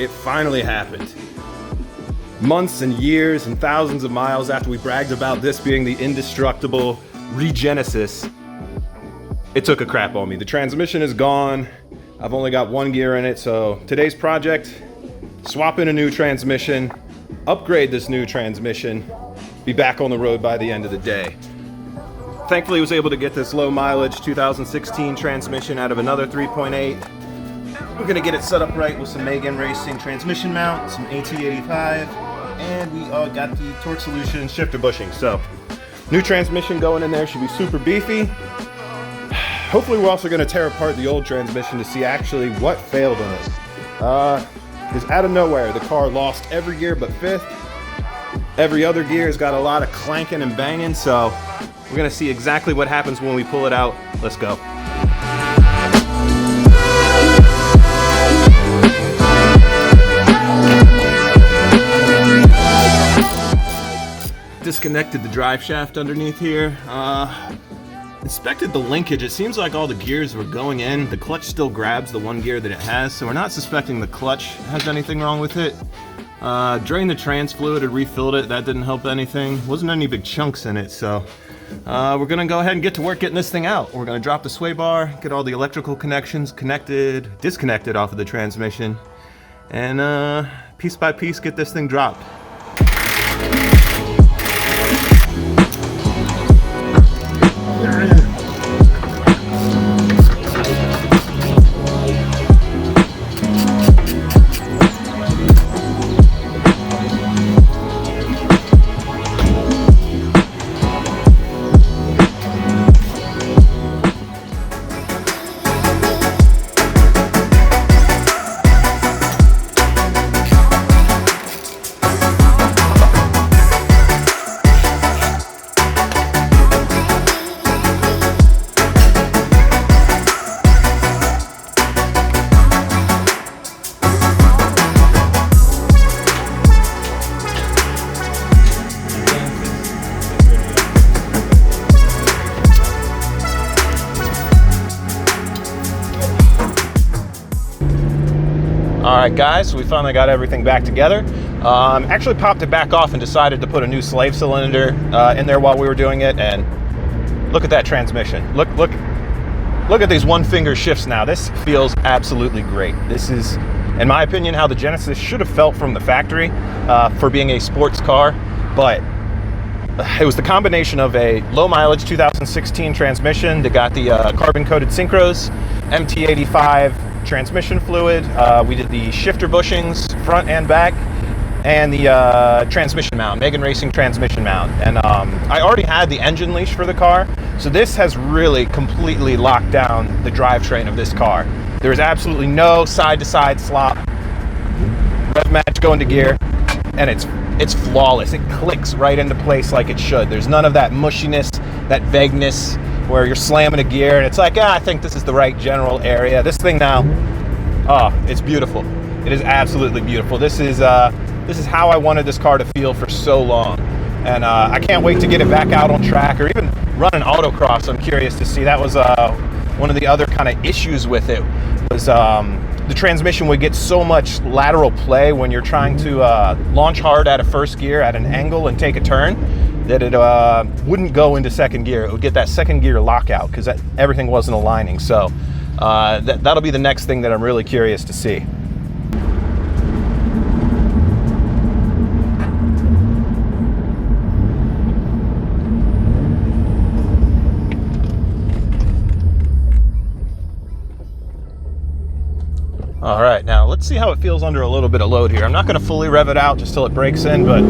it finally happened. Months and years and thousands of miles after we bragged about this being the indestructible Regenesis, it took a crap on me. The transmission is gone. I've only got one gear in it, so today's project, swap in a new transmission, upgrade this new transmission, be back on the road by the end of the day. Thankfully, I was able to get this low mileage 2016 transmission out of another 3.8. We're gonna get it set up right with some Megan Racing transmission mount, some AT85, and we got the Torque Solutions Shifter Bushings. So, new transmission going in there, should be super beefy. Hopefully we're also gonna tear apart the old transmission to see actually what failed in it. Because out of nowhere, the car lost every gear but fifth. Every other gear has got a lot of clanking and banging, so we're gonna see exactly what happens when we pull it out. Let's go. Disconnected the drive shaft underneath here. Inspected the linkage. It seems like all the gears were going in. The clutch still grabs the one gear that it has, so we're not suspecting the clutch has anything wrong with it. Drained the trans fluid and refilled it. That didn't help anything. Wasn't any big chunks in it, so we're gonna go ahead and get to work getting this thing out. We're gonna drop the sway bar, get all the electrical connections disconnected off of the transmission, and piece by piece get this thing dropped. Alright guys, so we finally got everything back together. Actually popped it back off and decided to put a new slave cylinder in there while we were doing it, and look at that transmission. Look at these one finger shifts now. This feels absolutely great. This is, in my opinion, how the Genesis should have felt from the factory for being a sports car, but it was the combination of a low mileage 2016 transmission that got the carbon coated synchros, MT85 transmission fluid. We did the shifter bushings front and back, and the transmission mount, Megan Racing transmission mount. And I already had the engine leash for the car, so this has really completely locked down the drivetrain of this car. There's absolutely no side-to-side slop. Rev match, go into gear, and it's flawless. It clicks right into place like it should. There's none of that mushiness, that vagueness, where you're slamming a gear and it's like, I think this is the right general area. This thing now, oh, it's beautiful. It is absolutely beautiful. This is how I wanted this car to feel for so long. And I can't wait to get it back out on track or even run an autocross. I'm curious to see. That was one of the other kind of issues with it was the transmission would get so much lateral play when you're trying to launch hard at a first gear at an angle and take a turn, that it wouldn't go into second gear. It would get that second gear lockout because everything wasn't aligning. So that'll be the next thing that I'm really curious to see. All right, now let's see how it feels under a little bit of load here. I'm not gonna fully rev it out just till it breaks in, but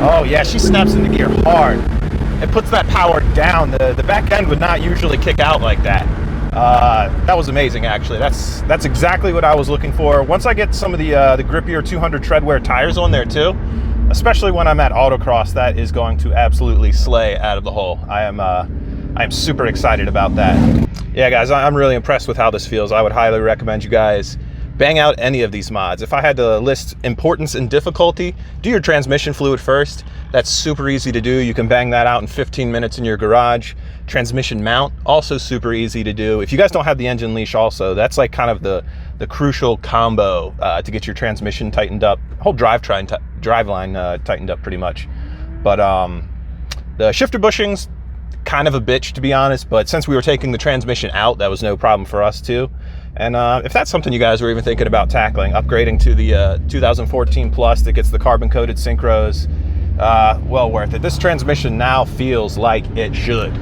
oh yeah, she snaps into gear hard. It puts that power down. The back end would not usually kick out like that. That was amazing, actually. That's exactly what I was looking for. Once I get some of the grippier 200 treadwear tires on there too, especially when I'm at autocross, that is going to absolutely slay out of the hole. I am super excited about that. Yeah, guys, I'm really impressed with how this feels. I would highly recommend you guys bang out any of these mods. If I had to list importance and difficulty, do your transmission fluid first. That's super easy to do. You can bang that out in 15 minutes in your garage. Transmission mount, also super easy to do. If you guys don't have the engine leash also, that's like kind of the crucial combo to get your transmission tightened up, whole driveline tightened up pretty much. But the shifter bushings, kind of a bitch to be honest, but since we were taking the transmission out, that was no problem for us too. And if that's something you guys were even thinking about tackling, upgrading to the 2014 Plus that gets the carbon coated synchros, well worth it. This transmission now feels like it should.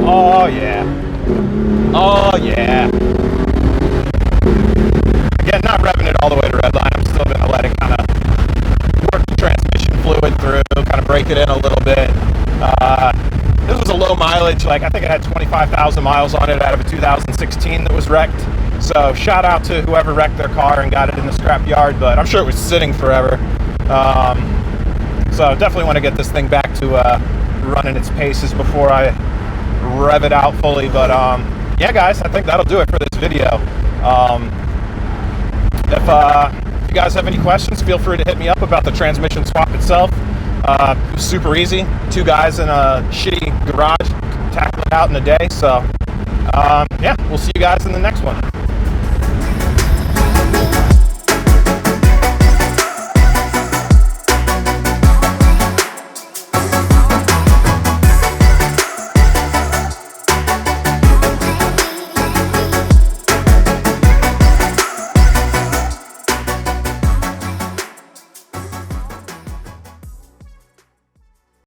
Oh yeah. Oh yeah. Again, not revving it all the way to red line. I'm still gonna let it kind of work the transmission fluid through, kind of break it in a little bit. This was a low mileage, like I think it had 25,000 miles on it out of a 2016 that was wrecked. So shout out to whoever wrecked their car and got it in the scrap yard, but I'm sure it was sitting forever. So definitely want to get this thing back to running its paces before I rev it out fully. But yeah guys, I think that'll do it for this video. If you guys have any questions, feel free to hit me up about the transmission swap itself. It was super easy. 2 guys in a shitty garage tackle it out in a day. So yeah, we'll see you guys in the next one.